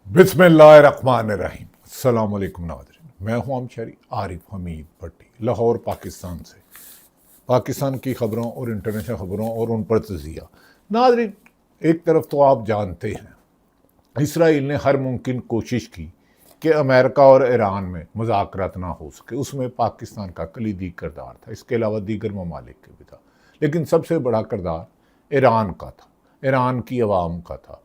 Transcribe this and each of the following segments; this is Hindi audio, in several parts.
बिस्मिल्लाहिर्रहमानिर्रहीम। अस्सलाम वालेकुम नाज़रीन, मैं हूं हमशरी आरिफ हमीद भट्टी, लाहौर पाकिस्तान से। पाकिस्तान की ख़बरों और इंटरनेशनल ख़बरों और उन पर तज़िया। नाज़रीन, एक तरफ तो आप जानते हैं इसराइल ने हर मुमकिन कोशिश की कि अमेरिका और ईरान में मुज़ाकरात ना हो सके। उसमें पाकिस्तान का कलीदी किरदार था, इसके अलावा दीगर ममालिक के भी था, लेकिन सबसे बड़ा किरदार ईरान का था, ईरान की अवाम का था।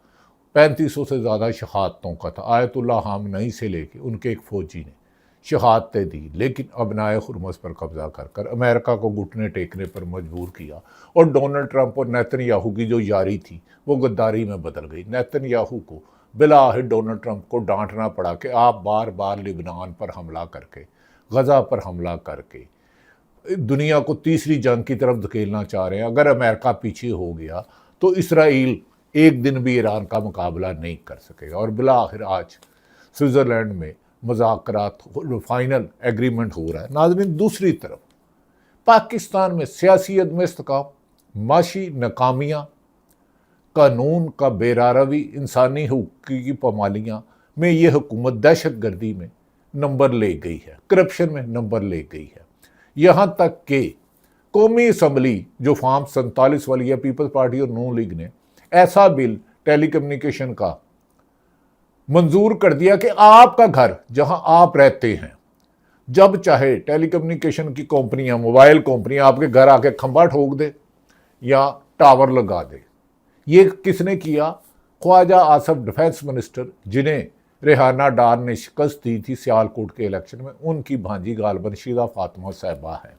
3500 से ज़्यादा शहादतों का था। आयतुल्लाह ख़ामनई से लेके उनके एक फ़ौजी ने शहादतें दी, लेकिन अबनाए हुर्मुज़ पर कब्ज़ा कर कर अमेरिका को घुटने टेकने पर मजबूर किया। और डोनाल्ड ट्रंप और नेतन्याहू की जो यारी थी वो गद्दारी में बदल गई। नेतन्याहू को बिलाहिर डोनाल्ड ट्रंप को डांटना पड़ा कि आप बार बार लिबनान पर हमला करके, गज़ा पर हमला करके दुनिया को तीसरी जंग की तरफ धकेलना चाह रहे हैं। अगर अमेरिका पीछे हो गया तो इसराइल एक दिन भी ईरान का मुकाबला नहीं कर सकेगा। और बिलाखिर आज स्विट्ज़रलैंड में मुज़ाकरात फाइनल एग्रीमेंट हो रहा है। नाज़रीन, दूसरी तरफ पाकिस्तान में सियासी अदम इस्तेकाम, माशी नाकामियाँ, कानून का बेरारवी, इंसानी हुकूक की पामालियाँ में ये हुकूमत दहशत गर्दी में नंबर ले गई है, करप्शन में नंबर ले गई है। यहाँ तक कि कौमी असम्बली जो फॉर्म 47 वाली है, पीपल्स पार्टी और नून लीग ने ऐसा बिल टेलीकम्युनिकेशन का मंजूर कर दिया कि आपका घर जहां आप रहते हैं, जब चाहे टेलीकम्युनिकेशन की कंपनियां, मोबाइल कंपनियां आपके घर आके खंबा ठोक दे या टावर लगा दे। ये किसने किया? ख्वाजा आसफ डिफेंस मिनिस्टर, जिन्हें रेहाना डार ने शिकस्त दी थी सियालकोट के इलेक्शन में, उनकी भांजी गालबन शीदा फातिमा साहिबा है।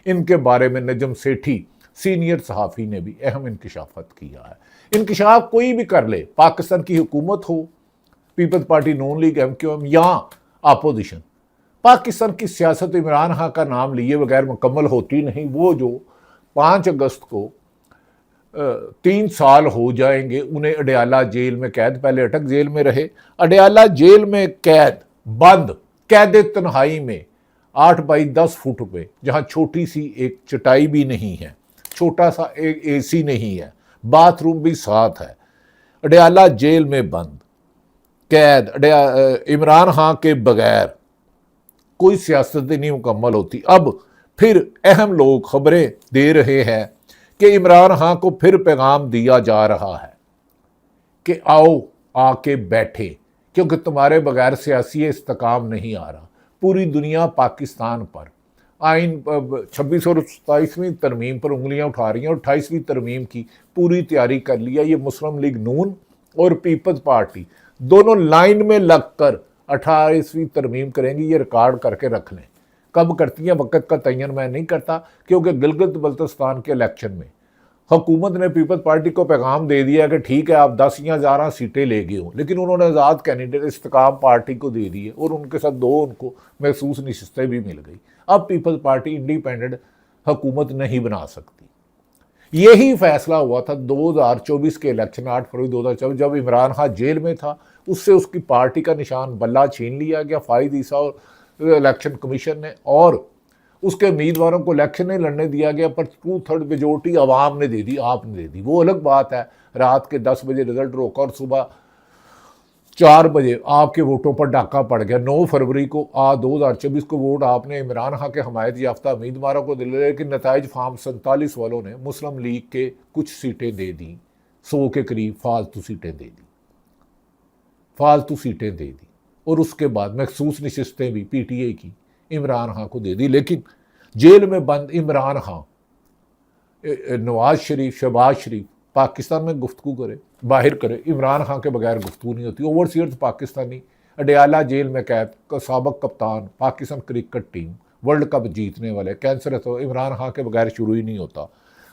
इनके बारे में नजम सेठी सीनियर सहाफ़ी ने भी अहम इंकशाफत किया है। इंकशाफ कोई भी कर ले, पाकिस्तान की हुकूमत हो, पीपल्स पार्टी, नून लीग, MQM या अपोजिशन, पाकिस्तान की सियासत इमरान खान का नाम लिए बगैर मुकम्मल होती नहीं। वो जो 5 अगस्त को 3 साल हो जाएंगे उन्हें अडयाला जेल में कैद, पहले अटक जेल में रहे, अडयाला जेल में कैद, बंद कैद तन्हाई में 8 बाई 10 फुट पे, जहां छोटी सी एक चटाई भी नहीं है, छोटा सा एक AC नहीं है, बाथरूम भी साथ है, अडयाला जेल में बंद कैद, इमरान खान के बगैर कोई सियासत नहीं मुकम्मल होती। अब फिर अहम लोग खबरें दे रहे हैं कि इमरान खान को फिर पैगाम दिया जा रहा है कि आओ आके बैठे, क्योंकि तुम्हारे बगैर सियासी इस्तेकाम नहीं आ रहा। पूरी दुनिया पाकिस्तान पर आइन 26 और 27वीं तरमीम पर उंगलियां उठा रही हैं और 28वीं तरमीम की पूरी तैयारी कर लिया। ये मुस्लिम लीग नून और पीपल्स पार्टी दोनों लाइन में लगकर 28वीं तरमीम करेंगी। ये रिकॉर्ड करके रख लें। कब करती हैं वक़्त का तयन मैं नहीं करता, क्योंकि गिलगित बल्तिस्तान के इलेक्शन में हुकूमत ने पीपल्स पार्टी को पैगाम दे दिया कि ठीक है आप 10 या 11 सीटें ले गए हो, लेकिन उन्होंने आज़ाद कैंडिडेट इस्तेकाम पार्टी को दे दिए और उनके साथ 2 उनको महसूस नशिस्तें भी मिल गई। अब पीपल्स पार्टी इंडिपेंडेंट हुकूमत नहीं बना सकती। यही फैसला हुआ था 2024 के इलेक्शन, 8 फरवरी 2024, जब इमरान खान जेल में था। उससे उसकी पार्टी का निशान बल्ला छीन लिया गया फाइज ईसा और इलेक्शन कमीशन ने, और उसके उम्मीदवारों को इलेक्शन नहीं लड़ने दिया गया, पर 2/3 मेजोरिटी आवाम ने दे दी, आपने दे दी। वो अलग बात है, रात के 10 बजे रिजल्ट रोका और सुबह 4 बजे आपके वोटों पर डाका पड़ गया। 9 फरवरी को 2024 को वोट आपने इमरान खान के हमायत याफ्ता उम्मीदवारों को दिले, लेकिन नताइज फार्म 47 वालों ने मुस्लिम लीग के कुछ सीटें दे दी, 100 के करीब फालतू सीटें दे दी, फालतू सीटें दे दी। और उसके बाद महसूस नशिस्तें भी PTI की इमरान खान को दे दी। लेकिन जेल में बंद इमरान खान, नवाज शरीफ, शहबाज शरीफ पाकिस्तान में गुफ्तगू करे, बाहर करे, इमरान खान के बगैर गुफ्तगू नहीं होती। ओवरसीयर्स पाकिस्तानी अडयाला जेल में कैद का साबक कप्तान, Pakistan cricket team world cup जीतने वाले, कैंसर है तो इमरान खान के बगैर शुरू ही नहीं होता।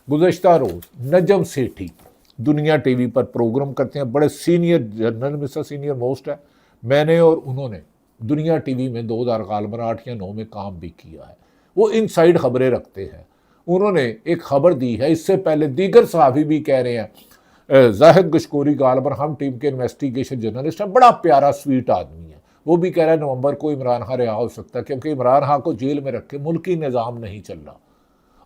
गुज़श्ता रोज़ नजम सेठी दुनिया TV पर प्रोग्राम करते हैं, बड़े सीनियर जर्नलिस्ट, सीनियर मोस्ट है। मैंने और उन्होंने दुनिया TV में 2008 या 9 में काम भी किया है। वो इनसाइड खबरें रखते हैं। उन्होंने एक खबर दी है, इससे पहले दीगर सहाफ़ी भी कह रहे हैं। जाहिद गशकोरी गालबन हम टीम के इन्वेस्टिगेशन जर्नलिस्ट हैं, बड़ा प्यारा स्वीट आदमी है। वो भी कह रहा है नवंबर को इमरान खान रिहा हो सकता है, क्योंकि इमरान खान को जेल में रख के मुल्की निज़ाम नहीं चल रहा,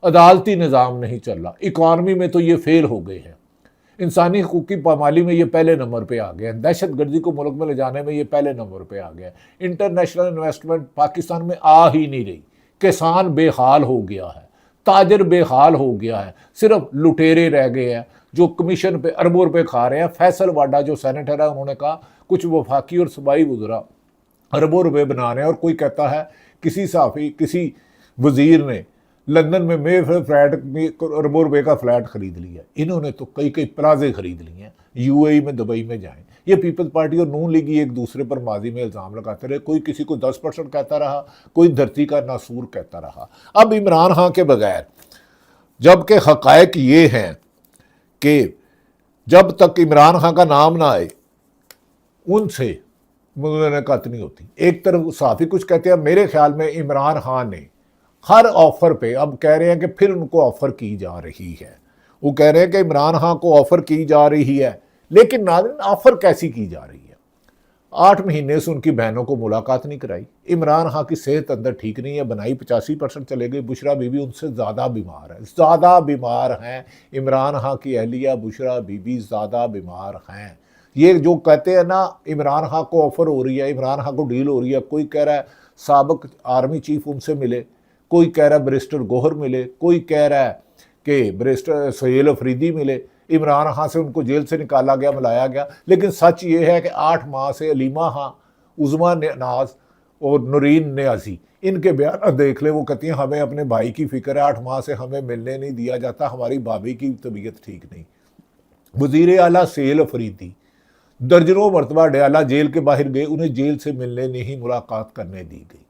अदालती निज़ाम नहीं चल रहा, इकॉनमी में तो ये फेल हो गए हैं। इंसानी हकूक़ की पामाली में ये पहले नंबर पे आ गया है, दहशत गर्दी को मुल्क में ले जाने में ये पहले नंबर पे आ गया है, इंटरनेशनल इन्वेस्टमेंट पाकिस्तान में आ ही नहीं रही, किसान बेहाल हो गया है, ताजर बेहाल हो गया है, सिर्फ लुटेरे रह गए हैं जो कमीशन पे अरबों रुपए खा रहे हैं। फैसल वाडा जो सेनेटर है उन्होंने कहा कुछ वफाकी और सूबाई वज़रा अरबों रुपए बना रहे हैं, और कोई कहता है किसी सहाफ़ी किसी वज़ीर ने लंदन में मेफेयर फ्लैट में अरबों रुपए का फ्लैट खरीद लिया। इन्होंने तो कई कई प्लाजे खरीद लिए हैं, यूएई में, दुबई में जाएं। ये पीपल्स पार्टी और नून लीग एक दूसरे पर माजी में इल्ज़ाम लगाते रहे, कोई किसी को 10% कहता रहा, कोई धरती का नासूर कहता रहा। अब इमरान खान के बगैर, जबकि हक़ायक़ ये हैं कि जब तक इमरान खान का नाम ना आए उनसे मुलाकात नहीं होती। एक तरफ साफ़ी कुछ कहते हैं, मेरे ख्याल में इमरान खान ने हर ऑफ़र पे अब कह रहे हैं कि फिर उनको ऑफ़र की जा रही है। वो कह रहे हैं कि इमरान खान को ऑफ़र की जा रही है, लेकिन नाज़रीन ऑफ़र कैसी की जा रही है? 8 महीने से उनकी बहनों को मुलाकात नहीं कराई। इमरान खान की सेहत अंदर ठीक नहीं है, बनाई 85% चले गई। बुशरा बीबी उनसे ज़्यादा बीमार है, ज़्यादा बीमार हैं। इमरान खान की अहलिया बुशरा बीबी ज़्यादा बीमार हैं। ये जो कहते हैं ना इमरान खान को ऑफ़र हो रही है, इमरान खान को डील हो रही है, कोई कह रहा है साबिक आर्मी चीफ उनसे मिले, कोई कह रहा है बैरिस्टर गोहर मिले, कोई कह रहा है कि बैरिस्टर सुहेल अफरीदी मिले। इमरान खान से उनको जेल से निकाला गया, मिलाया गया। लेकिन सच ये है कि 8 माह से अलीमा खां, उज़मा नाज और नूरीन नियाज़ी, इनके बयान देख ले। वो कहती हैं हमें अपने भाई की फ़िक्र है, 8 माह से हमें मिलने नहीं दिया जाता, हमारी भाभी की तबीयत ठीक नहीं। वज़ीर आला सुहेल अफरीदी दर्जनों मरतबा डयाला जेल के बाहर गए, उन्हें जेल से मिलने नहीं, मुलाकात करने दी गई।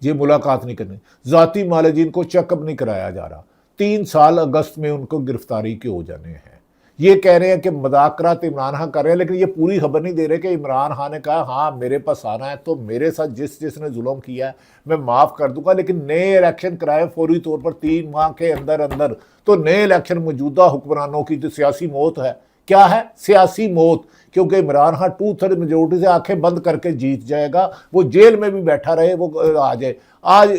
ये मुलाकात नहीं करनी, ज़ाती मालजीन को चेकअप नहीं कराया जा रहा। 3 साल अगस्त में उनको गिरफ्तारी के हो जाने हैं। ये कह रहे हैं कि मुज़ाकरात इमरान खान कर रहे हैं, लेकिन ये पूरी खबर नहीं दे रहे कि इमरान खान ने कहा हाँ मेरे पास आना है तो मेरे साथ जिसने जुल्म किया है मैं माफ़ कर दूंगा, लेकिन नए इलेक्शन कराए फौरी तौर पर 3 माह के अंदर अंदर। तो नए इलेक्शन मौजूदा हुक्मरानों की तो सियासी मौत है। क्या है? सियासी मौत, क्योंकि इमरान खान 2/3 मेजोरिटी से आंखें बंद करके जीत जाएगा। वो जेल में भी बैठा रहे, वो आ जाए। आज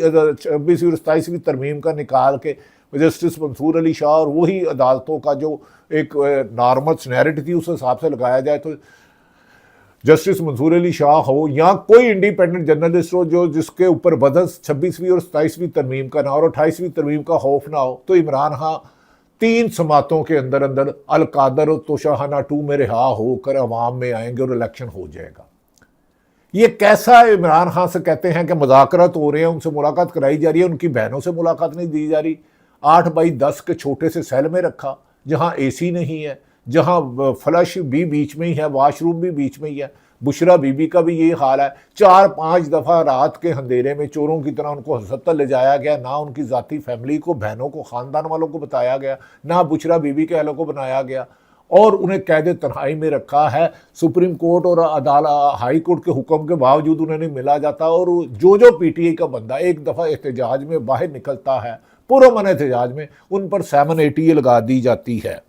26वीं और 27वीं तरमीम का निकाल के जस्टिस मंसूर अली शाह और वही अदालतों का जो एक नॉर्मल नैरेटिव थी उस हिसाब से लगाया जाए तो जस्टिस मंसूर अली शाह हो या कोई इंडिपेंडेंट जर्नलिस्ट हो जो जिसके ऊपर वजन 26वीं और 27वीं तरमीम का ना हो और 28वीं तरमीम का खौफ ना हो, तो इमरान खान 3 समातों के अंदर अंदर अलकादर और तोशाहाना 2 में रिहा होकर अवाम में आएंगे और इलेक्शन हो जाएगा। ये कैसा इमरान खान से कहते हैं कि मुज़ाकरात हो रहे हैं, उनसे मुलाकात कराई जा रही है, उनकी बहनों से मुलाकात नहीं दी जा रही। 8x10 के छोटे से सेल में रखा, जहाँ एसी नहीं है, जहाँ फ्लश भी बीच में ही है, वॉशरूम भी बीच में ही है। बुशरा बीबी का भी यही हाल है। 4-5 दफ़ा रात के अंधेरे में चोरों की तरह उनको अस्पताल ले जाया गया। ना उनकी ज़ाती फैमिली को, बहनों को, ख़ानदान वालों को बताया गया, ना बुशरा बीबी के अहलों को बनाया गया, और उन्हें कैद तन्हाई में रखा है। सुप्रीम कोर्ट और अदालत हाई कोर्ट के हुक्म के बावजूद उन्हें नहीं मिला जाता। और जो पीटीआई का बंदा एक दफ़ा एहतजाज में बाहर निकलता है, पुरअमन एहतजाज में, उन पर 780 लगा दी जाती है।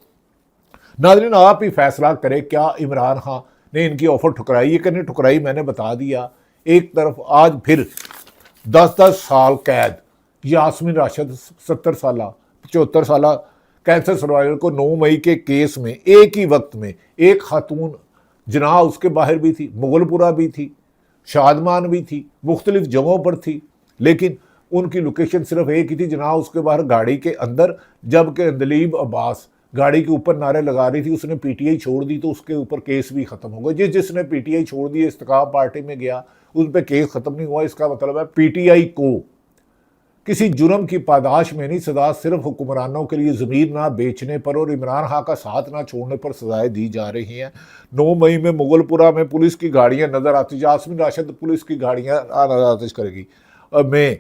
नाज़रीन आप ही फैसला करें, क्या इमरान खान ने इनकी ऑफ़र ठुकराई? ये कहने ठुकराई मैंने बता दिया। एक तरफ आज फिर 10-10 साल कैद यास्मीन राशिद 70 साल 74 साल कैंसर सर्वाइवर को 9 मई के केस में एक ही वक्त में एक खातून जना उसके बाहर भी थी, मुगलपुरा भी थी, शादमान भी थी, मुख्तलिफ जगहों पर थी, लेकिन उनकी लोकेशन सिर्फ एक ही थी, जना उसके बाहर गाड़ी के अंदर। जबकि दलीब अब्बास गाड़ी के ऊपर नारे लगा रही थी, उसने पीटीआई छोड़ दी तो उसके ऊपर केस भी ख़त्म हो गया। जिसने पीटीआई छोड़ दी, इस्तेकाम पार्टी में गया, उस पर केस ख़त्म नहीं हुआ। इसका मतलब है पीटीआई को किसी जुर्म की पादाश में नहीं, सजा सिर्फ हुक्मरानों के लिए ज़मीन ना बेचने पर और इमरान खान का साथ ना छोड़ने पर सजाएं दी जा रही हैं। 9 मई में मुगलपुरा में पुलिस की गाड़ियां नज़र आती, यास्मीन राशिद पुलिस की गाड़ियां आतिश करेगी। में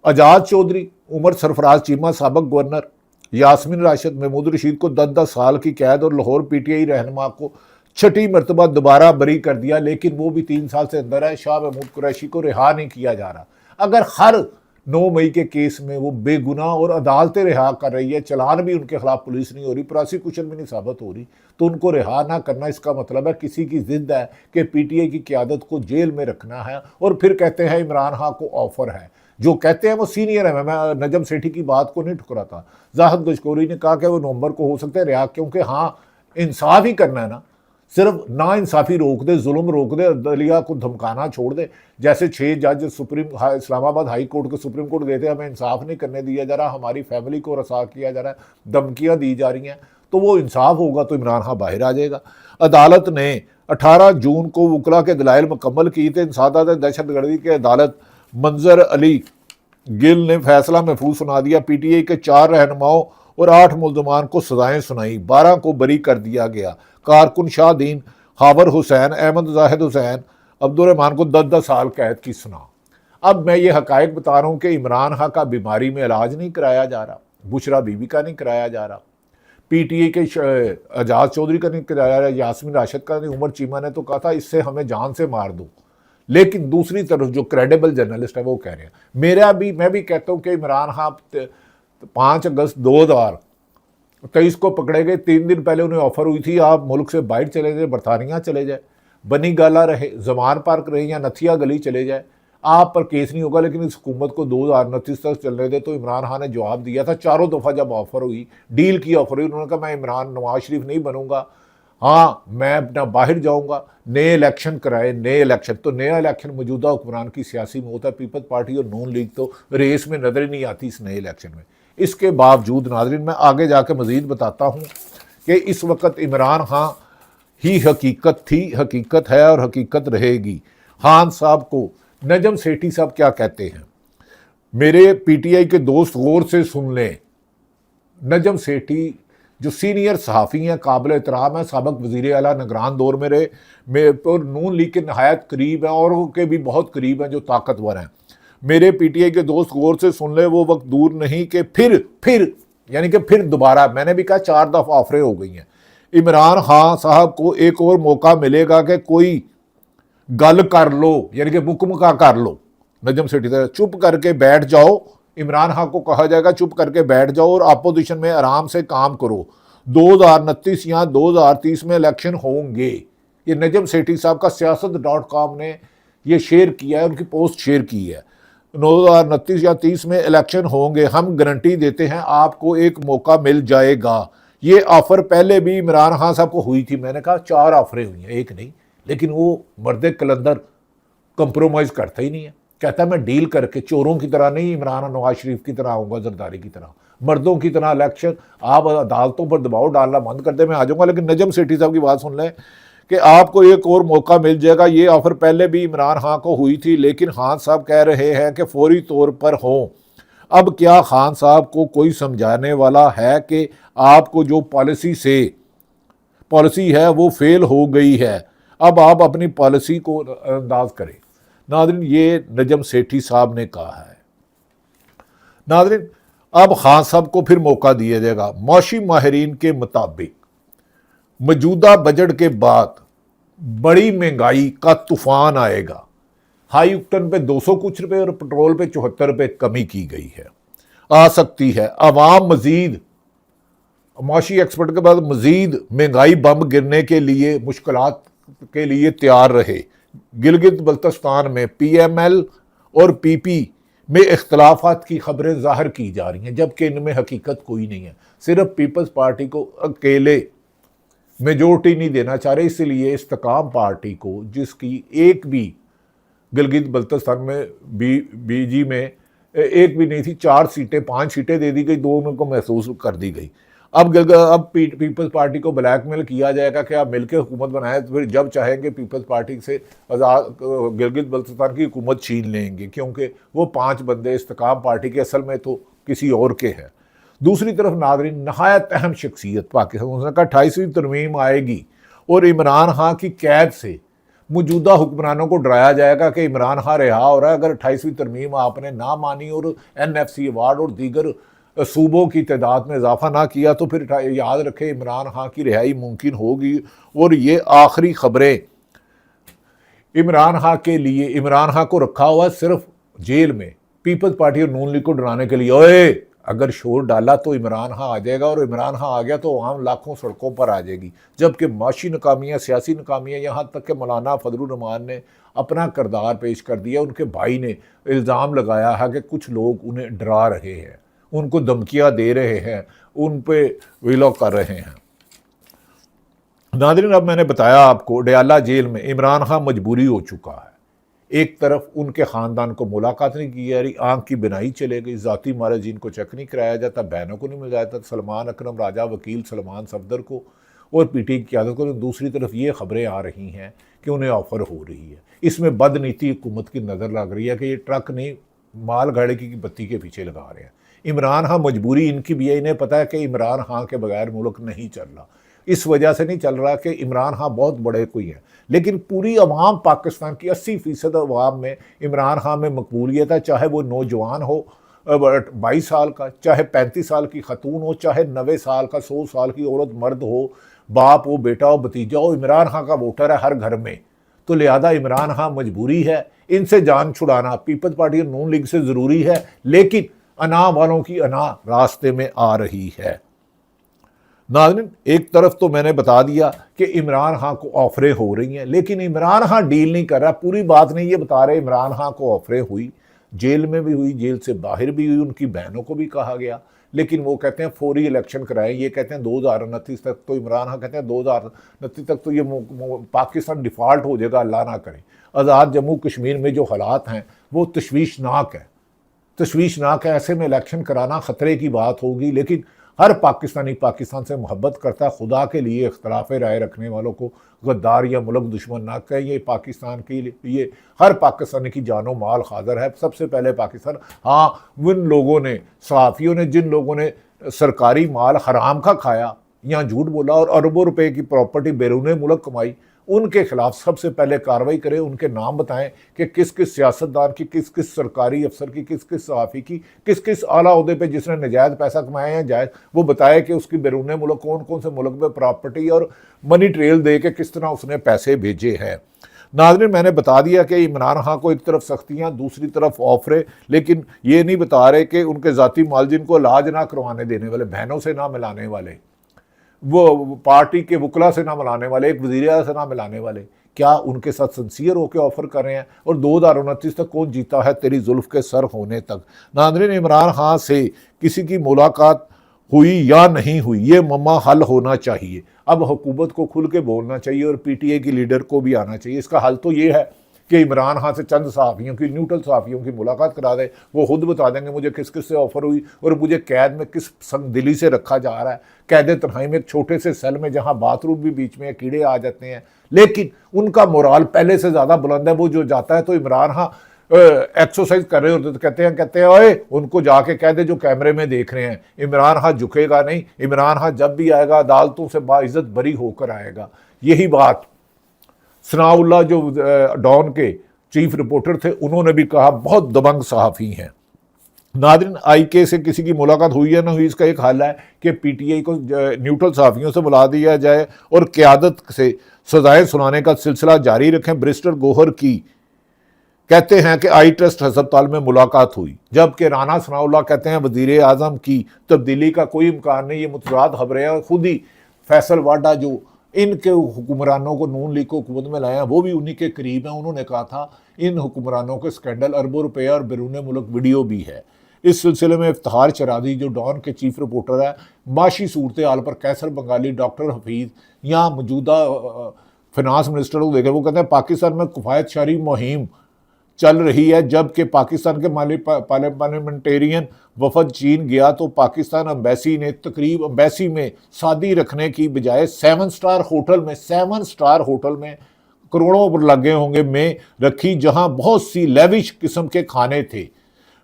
आज़ाद चौधरी, उमर सरफराज चीमा साबिक गवर्नर, यास्मीन राशिद, महमूद रशीद को 10-10 साल की कैद और लाहौर पीटीआई रहनुमा को 6ठी मरतबा दोबारा बरी कर दिया, लेकिन वो भी 3 साल से अंदर है। शाह महमूद कुरैशी को रिहा नहीं किया जा रहा। अगर हर 9 मई के केस में वो बेगुनाह और अदालतें रिहा कर रही है, चलान भी उनके खिलाफ पुलिस नहीं हो रही, प्रोसिक्यूशन भी नहीं साबित हो रही, तो उनको रिहा ना करना, इसका मतलब है किसी की जिद है कि पीटीआई की क़यादत को जेल में रखना है। और फिर कहते हैं इमरान खान को ऑफर है। जो कहते हैं वो सीनियर है। मैं नजम सेठी की बात को नहीं ठुकराता। जाहिद गशकोरी ने कहा कि वो नवंबर को हो सकता है रिहा, क्योंकि हाँ इंसाफ ही करना है ना, सिर्फ ना इंसाफी रोक दे, जुल्म रोक दे, दलिया को धमकाना छोड़ दे। जैसे 6 जज इस्लामाबाद हाई कोर्ट के सुप्रीम कोर्ट गए थे, हमें इंसाफ नहीं करने दिया जा रहा, हमारी फैमिली को रसा किया जा रहा है, धमकियां दी जा रही हैं, तो वो इंसाफ होगा तो इमरान खान बाहर आ जाएगा। अदालत ने 18 जून को वकला के दलाइल मुकम्मल किए थे। इंसदाद दहशतगर्दी के अदालत मंजर अली गिल ने फैसला महफूज सुना दिया। PTI के 4 रहनुमाओं और 8 मुल्ज़मान को सजाएं सुनाई, 12 को बरी कर दिया गया। कारकुन शाहदीन, हावर हुसैन, अहमद जाहिद हुसैन, अब्दुलरहमान को 10-10 साल कैद की सुना। अब मैं ये हकायक बता रहा हूँ कि इमरान खान का बीमारी में इलाज नहीं कराया जा रहा, बुशरा बीबी का नहीं कराया जा रहा, PTI के एजाज चौधरी का नहीं कराया जा रहा, यास्मीन राशिद का नहीं। उमर चीमा ने तो कहा था इससे हमें जान से मार दो, लेकिन दूसरी तरफ जो क्रेडिबल जर्नलिस्ट है वो कह रहे हैं। मैं भी कहता हूँ कि इमरान खान 5 अगस्त 2023 को पकड़े गए। 3 दिन पहले उन्हें ऑफर हुई थी आप मुल्क से बाहर चले जाए, बरतानिया चले जाए, बनी गाला रहे, जमान पार्क रहे या नथिया गली चले जाए, आप पर केस नहीं होगा, लेकिन इस हुकूमत को 2029 तक चलने दे। तो इमरान खान ने जवाब दिया था 4 दफ़ा जब ऑफर हुई, डील की ऑफर हुई, उन्होंने कहा मैं इमरान नवाज शरीफ नहीं बनूंगा, हाँ मैं अपना बाहर जाऊंगा, नए इलेक्शन कराए, नए इलेक्शन। तो नया इलेक्शन मौजूदा हुक्मरान की सियासी में होता है। पीपल्स पार्टी और नून लीग तो रेस में नजर ही नहीं आती इस नए इलेक्शन में। इसके बावजूद नाज़रीन मैं आगे जाकर मजीद बताता हूँ कि इस वक्त इमरान खान ही हकीकत थी, हकीकत है और हकीकत रहेगी। खान साहब को नजम सेठी साहब क्या कहते हैं, मेरे PTI के दोस्त गौर से सुन लें। नजम सेठी जो सीनियर सहाफ़ी हैं, काबिल एहतराम है, साबिक वज़ीर आला निगरान दौर में रहे और नून लीग के नहायत करीब हैं और के भी बहुत करीब हैं जो ताकतवर हैं। मेरे PTI के दोस्त गौर से सुन ले, वो वक्त दूर नहीं कि फिर यानी कि फिर दोबारा, मैंने भी कहा 4 दफ़ा ऑफरें हो गई हैं, इमरान खान साहब को एक और मौका मिलेगा कि कोई गल कर लो, यानी कि मुकमका कर लो। नजम सेठी साहब चुप करके बैठ जाओ, इमरान खान को कहा जाएगा चुप करके बैठ जाओ और अपोजिशन में आराम से काम करो। 2029 या 2030 में इलेक्शन होंगे। ये नजम सेठी साहब का siyaasat.com ने ये शेयर किया है, उनकी पोस्ट शेयर की है। 2029 या 30 में इलेक्शन होंगे, हम गारंटी देते हैं आपको एक मौका मिल जाएगा। ये ऑफर पहले भी इमरान खान साहब को हुई थी, मैंने कहा 4 ऑफरें हुई हैं, एक नहीं, लेकिन वो मर्द कलंदर कंप्रोमाइज़ करता ही नहीं है। कहता है मैं डील करके चोरों की तरह नहीं, इमरान नवाज शरीफ की तरह आऊँगा, जरदारी की तरह, मर्दों की तरह इलेक्शन, आप अदालतों पर दबाव डालना बंद कर दे, मैं आ जाऊँगा। लेकिन नजम सेठी साहब की बात सुन लें कि आपको एक और मौका मिल जाएगा। ये ऑफर पहले भी इमरान खान को हुई थी, लेकिन खान साहब कह रहे हैं कि फौरी तौर पर हो। अब क्या खान साहब को कोई समझाने वाला है कि आपको जो पॉलिसी है वो फेल हो गई है, अब आप अपनी पॉलिसी को अंदाज करें। नादरीन ये नजम सेठी साहब ने कहा है। नादरीन अब खान साहब को फिर मौका दिया जाएगा। मौशी माहिरीन के मुताबिक मौजूदा बजट के बाद बड़ी महंगाई का तूफान आएगा। हाई ऑक्टेन पे 200 कुछ रुपए और पेट्रोल पे 74 रुपए कमी की गई है, आ सकती है। अवाम मजीद, माशी एक्सपर्ट के बाद मजीद महंगाई बम गिरने के लिए, मुश्किलात के लिए तैयार रहे। गिलगित बल्तिस्तान में PML और PP में इख्तलाफात की खबरें जाहिर की जा रही हैं, जबकि इनमें हकीकत कोई नहीं है। सिर्फ पीपल्स पार्टी को अकेले मेजोरिटी नहीं देना चाह रहे, इसलिए इस्तेकाम पार्टी को, जिसकी एक भी गिलगित बल्तिस्तान में BG में एक भी नहीं थी, 4 सीटें 5 सीटें दे दी गई, 2 उनको महसूस कर दी गई। अब पीपल्स पार्टी को ब्लैकमेल किया जाएगा कि आप मिलकर हुकूमत बनाएं, तो फिर जब चाहेंगे पीपल्स पार्टी से गिलगित बल्तिस्तान की हुकूमत छीन लेंगे, क्योंकि वो 5 बंदे इस्तेकाम पार्टी के असल में तो किसी और के हैं। दूसरी तरफ नाज़रीन नहायत अहम शख्सियत पाकिस्तान, उसने कहा 28वीं तरमीम आएगी और इमरान खान की कैद से मौजूदा हुक्मरानों को डराया जाएगा कि इमरान खान रिहा हो रहा है। अगर 28वीं तरमीम आपने ना मानी और NFC अवार्ड और दीगर सूबों की तादाद में इजाफा ना किया, तो फिर याद रखें इमरान खान की रिहाई मुमकिन होगी। और ये आखिरी खबरें इमरान खान के लिए, इमरान खान को रखा हुआ सिर्फ जेल में पीपल्स पार्टी और नून लीग को डराने के लिए। ओए अगर शोर डाला तो इमरान खान आ जाएगा, और इमरान खान आ गया तो आम लाखों सड़कों पर आ जाएगी। जबकि माशी नाकामियाँ, सियासी नाकामियाँ, यहाँ तक कि मौलाना फजलुर रहमान ने अपना किरदार पेश कर दिया। उनके भाई ने इल्ज़ाम लगाया है कि कुछ लोग उन्हें डरा रहे हैं, उनको धमकियाँ दे रहे हैं, उन पे विलो कर रहे हैं। नाज़रीन, अब मैंने बताया आपको डयाला जेल में इमरान खान मजबूरी हो चुका है। एक तरफ उनके ख़ानदान को मुलाकात नहीं की जा रही, आंख की बिनाई चले गई, ज़ाती मारज जिनको चेक नहीं कराया जाता, बहनों को नहीं मिला जाता, सलमान अकरम राजा वकील सलमान सफदर को और पीटी की क्यादत को। दूसरी तरफ ये खबरें आ रही हैं कि उन्हें ऑफ़र हो रही है। इसमें बदनीति हुकूमत की नज़र लग रही है कि ये ट्रक नहीं माल गाड़ी की बत्ती के पीछे लगा रहे हैं। इमरान खान मजबूरी इनकी भी है, इन्हें पता है कि इमरान खान के बगैर मुल्क नहीं चल रहा। इस वजह से नहीं चल रहा कि इमरान खान बहुत बड़े कोई हैं, लेकिन पूरी अवाम पाकिस्तान की 80% अवाम में इमरान खान में मकबूलियत है, चाहे वो नौजवान हो 22 साल का, चाहे 35 साल की खतून हो, चाहे 90 साल का 100 साल की औरत मर्द हो, बाप हो, बेटा हो, भतीजा हो, इमरान खान का वोटर है हर घर में। तो लिहाजा इमरान खान मजबूरी है इनसे जान छुड़ाना पीपल्स पार्टी और नून लीग से ज़रूरी है, लेकिन अना वालों की अना रास्ते में आ रही है। नाज़रीन, एक तरफ तो मैंने बता दिया कि इमरान खान को ऑफरें हो रही हैं, लेकिन इमरान खान डील नहीं कर रहा। पूरी बात नहीं ये बता रहे इमरान खान को ऑफरें हुई, जेल में भी हुई, जेल से बाहर भी हुई, उनकी बहनों को भी कहा गया, लेकिन वो कहते हैं फौरी इलेक्शन कराएं। ये कहते हैं 2029 तक, तो इमरान खान कहते हैं 2029 तक तो ये पाकिस्तान डिफ़ॉल्ट हो जाएगा, अल्लाह ना करे। आज़ाद जम्मू कश्मीर में जो हालात हैं वो तशवीशनाक है, तशवीशनाक है। ऐसे में इलेक्शन कराना ख़तरे की बात होगी, लेकिन हर पाकिस्तानी पाकिस्तान से मोहब्बत करता है। खुदा के लिए इख्तलाफ राय रखने वालों को गद्दार या मुल्क दुश्मन ना कहें। ये पाकिस्तान के लिए हर पाकिस्तानी की जानो माल हाज़िर है। सबसे पहले पाकिस्तान, हाँ, उन लोगों ने, सहाफ़ियों ने, जिन लोगों ने सरकारी माल हराम का खाया या झूठ बोला और अरबों रुपए की प्रॉपर्टी बैरून मुल्क कमाई, उनके खिलाफ सबसे पहले कार्रवाई करें। उनके नाम बताएं कि किस किस सियासतदान की, किस किस सरकारी अफसर की, किस किस सहाफ़ी की, किस किस आला ओहदे पे जिसने नजायज़ पैसा कमाया या जायज़, वो बताए कि उसकी बैरून मुल्क कौन कौन से मुल्क में प्रॉपर्टी और मनी ट्रेल दे के किस तरह उसने पैसे भेजे हैं। नाज़रीन, मैंने बता दिया कि इमरान खान को एक तरफ सख्तियाँ, दूसरी तरफ ऑफरे, लेकिन ये नहीं बता रहे कि उनके ज़ाती मालजिन को इलाज ना करवाने देने वाले, बहनों से ना मिलाने वाले, वो पार्टी के वकला से ना मिलाने वाले, एक वज़ीर आज़म से ना मिलाने वाले, क्या उनके साथ सिंसियर होकर ऑफर कर रहे हैं? और 2029 तक कौन जीता है तेरी जुल्फ के सर होने तक। नाज़रीन, इमरान खान से किसी की मुलाकात हुई या नहीं हुई, ये मम्मा हल होना चाहिए। अब हुकूमत को खुल के बोलना चाहिए और पीटीआई की लीडर को भी आना चाहिए। इसका हल तो ये है कि इमरान खान से चंद सहाफ़ियों की, न्यूट्रल सहाफ़ियों की मुलाकात करा दे। वो खुद बता देंगे मुझे किस किस से ऑफ़र हुई और मुझे कैद में किस संगदिली से रखा जा रहा है। कैद तन्हाई में एक छोटे से सेल में जहाँ बाथरूम भी बीच में कीड़े आ जाते हैं, लेकिन उनका मोराल पहले से ज़्यादा बुलंद है। वो जो जाता है तो इमरान खान एक्सरसाइज कर रहे होते तो कहते हैं ओए उनको जाके कह दे जो कैमरे में देख रहे हैं। इमरान खान झुकेगा नहीं। इमरान खान जब भी आएगा अदालतों से बाइज्जत बरी होकर आएगा। यही बात सनाउल्लाह जो डॉन के चीफ रिपोर्टर थे उन्होंने भी कहा, बहुत दबंग सहाफ़ी हैं। नाज़रीन, IK से किसी की मुलाकात हुई या ना हुई, इसका एक हल है कि PTI को न्यूट्रल सहाफ़ियों से बुला दिया जाए और क़यादत से सज़ाएँ सुनाने का सिलसिला जारी रखें। बैरिस्टर गौहर की कहते हैं कि आई ट्रस्ट अस्पताल में मुलाकात हुई, जबकि राना सनाउल्लाह कहते हैं वज़ीर आज़म की तब्दीली का कोई इम्कान नहीं। ये मुतज़ाद खबरें हैं। खुद ही फैसल वाडा जो इनके हुक्मरानों को नून लीग को हुकूमत में लाए हैं वो भी उन्हीं के करीब हैं। उन्होंने कहा था इन हुक्मरानों के स्कैंडल अरबों रुपया और बैरून मुल्क वीडियो भी है। इस सिलसिले में इफ्तिखार चरादी जो डॉन के चीफ रिपोर्टर है, माशी सूरत हाल पर कैसर बंगाली, डॉक्टर हफीज़ या मौजूदा फिनांस मिनिस्टर को देखे, वो कहते हैं पाकिस्तान में किफ़ायत शारी मुहिम चल रही है। जबकि पाकिस्तान के माली पार्लियामेंटेरियन वफद चीन गया तो पाकिस्तान एम्बेसी ने तकरीब एम्बेसी में शादी रखने की बजाय 7 स्टार होटल में करोड़ों लगे होंगे में रखी, जहां बहुत सी लेविश किस्म के खाने थे।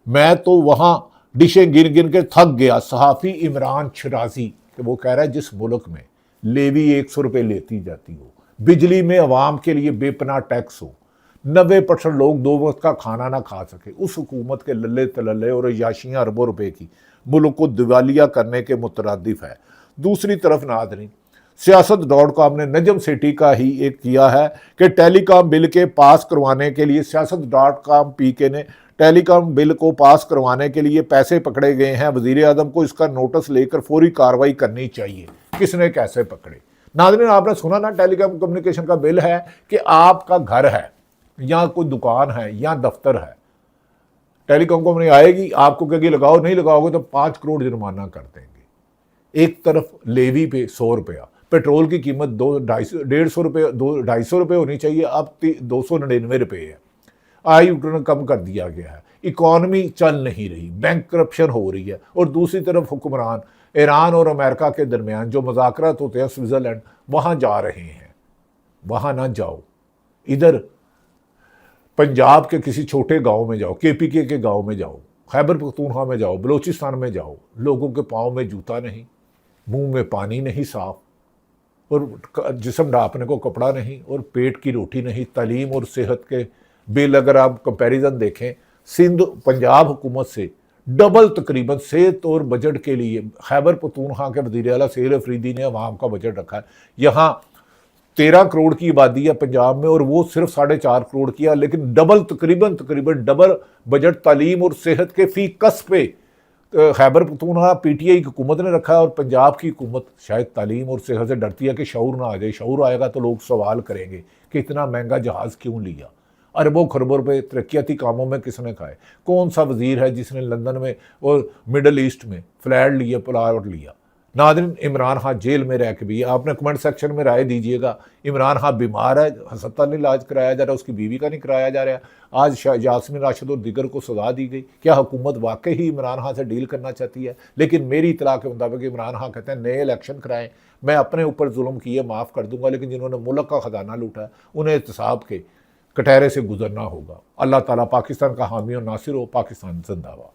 मैं तो वहां डिशें गिन गिन के थक गया। सहाफ़ी इमरान शराजी कि वो कह रहा है जिस मुल्क में लेवी 100 रुपये लेती जाती हो, बिजली में अवाम के लिए बेपनाह टैक्स हो, 90% लोग 2 वक्त का खाना ना खा सके, उस हुकूमत के लल्ले तलल्ले और याशियाँ अरबों रुपए की मुल्क को दिवालिया करने के मुतरादिफ है। दूसरी तरफ नाज़रीन, सियासत.com ने नजम सेठी का ही एक किया है कि टेलीकॉम बिल के पास करवाने के लिए सियासत.com PK ने टेलीकॉम बिल को पास करवाने के लिए पैसे पकड़े गए हैं। वज़ीर आज़म को इसका नोटिस लेकर फौरी कार्रवाई करनी चाहिए। किसने कैसे पकड़े? नाज़रीन, आपने सुना ना, टेलीकॉम कम्युनिकेशन का बिल है कि आपका घर है या कोई दुकान है या दफ्तर है, टेलीकॉम कंपनी आएगी, आपको कहेगी लगाओ, नहीं लगाओगे तो 5 करोड़ जुर्माना कर देंगे। एक तरफ लेवी पे 100 रुपया, पेट्रोल की कीमत 150 रुपये 250 रुपये होनी चाहिए, अब 299 रुपये है। आई रिटर्न कम कर दिया गया है, इकॉनमी चल नहीं रही, बैंक करप्शन हो रही है। और दूसरी तरफ हुक्मरान ईरान और अमेरिका के दरमियान जो मुज़ाकरात होते हैं स्विट्ज़रलैंड, वहाँ जा रहे हैं। वहाँ ना जाओ, इधर पंजाब के किसी छोटे गांव में जाओ, केपीके के गांव में जाओ, खैबर पख्तूनख्वा में जाओ, बलूचिस्तान में जाओ, लोगों के पाँव में जूता नहीं, मुंह में पानी नहीं साफ, और जिस्म ढांपने को कपड़ा नहीं, और पेट की रोटी नहीं। तालीम और सेहत के बिल अगर आप कंपैरिजन देखें, सिंध पंजाब हुकूमत से डबल तकरीबन सेहत और बजट के लिए खैबर पख्तूनख्वा के वज़ीर आला सेहर अफरीदी ने अवाम का बजट रखा है। यहाँ 13 करोड़ की आबादी है पंजाब में, और वो सिर्फ 4.5 करोड़ की है, लेकिन तकरीबन डबल बजट तालीम और सेहत के फी कस पे खैबर पख्तूनख्वा पीटीआई की हुकूमत ने रखा है। और पंजाब की हुकूमत शायद तालीम और सेहत से डरती है कि शऊर ना आ जाए। शऊर आएगा तो लोग सवाल करेंगे कि इतना महंगा जहाज़ क्यों लिया, अरबों खरबों रुपये तरक्याती कामों में किसने खाए। कौन सा वजीर है जिसने लंदन में और मिडल ईस्ट में फ्लैट लिया, प्लाट लिया। नाज़रीन, इमरान खान जेल में रह के भी, आपने कमेंट सेक्शन में राय दीजिएगा, इमरान खान बीमार है, अस्पताल नहीं इलाज कराया जा रहा, उसकी बीवी का नहीं कराया जा रहा। आज यास्मीन राशिद और दिगर को सजा दी गई। क्या हुकूमत वाकई ही इमरान खान से डील करना चाहती है? लेकिन मेरी इतला के मुताबिक इमरान खान कहते हैं नए इलेक्शन कराएं, मैं अपने ऊपर जुल्म किए माफ़ कर दूंगा, लेकिन जिन्होंने मुल्क का ख़जाना लूटा है उन्हें एहतसाब के कटहरे से गुजरना होगा। अल्लाह ताला पाकिस्तान का हामी और नासिर हो। पाकिस्तान जिंदाबाद।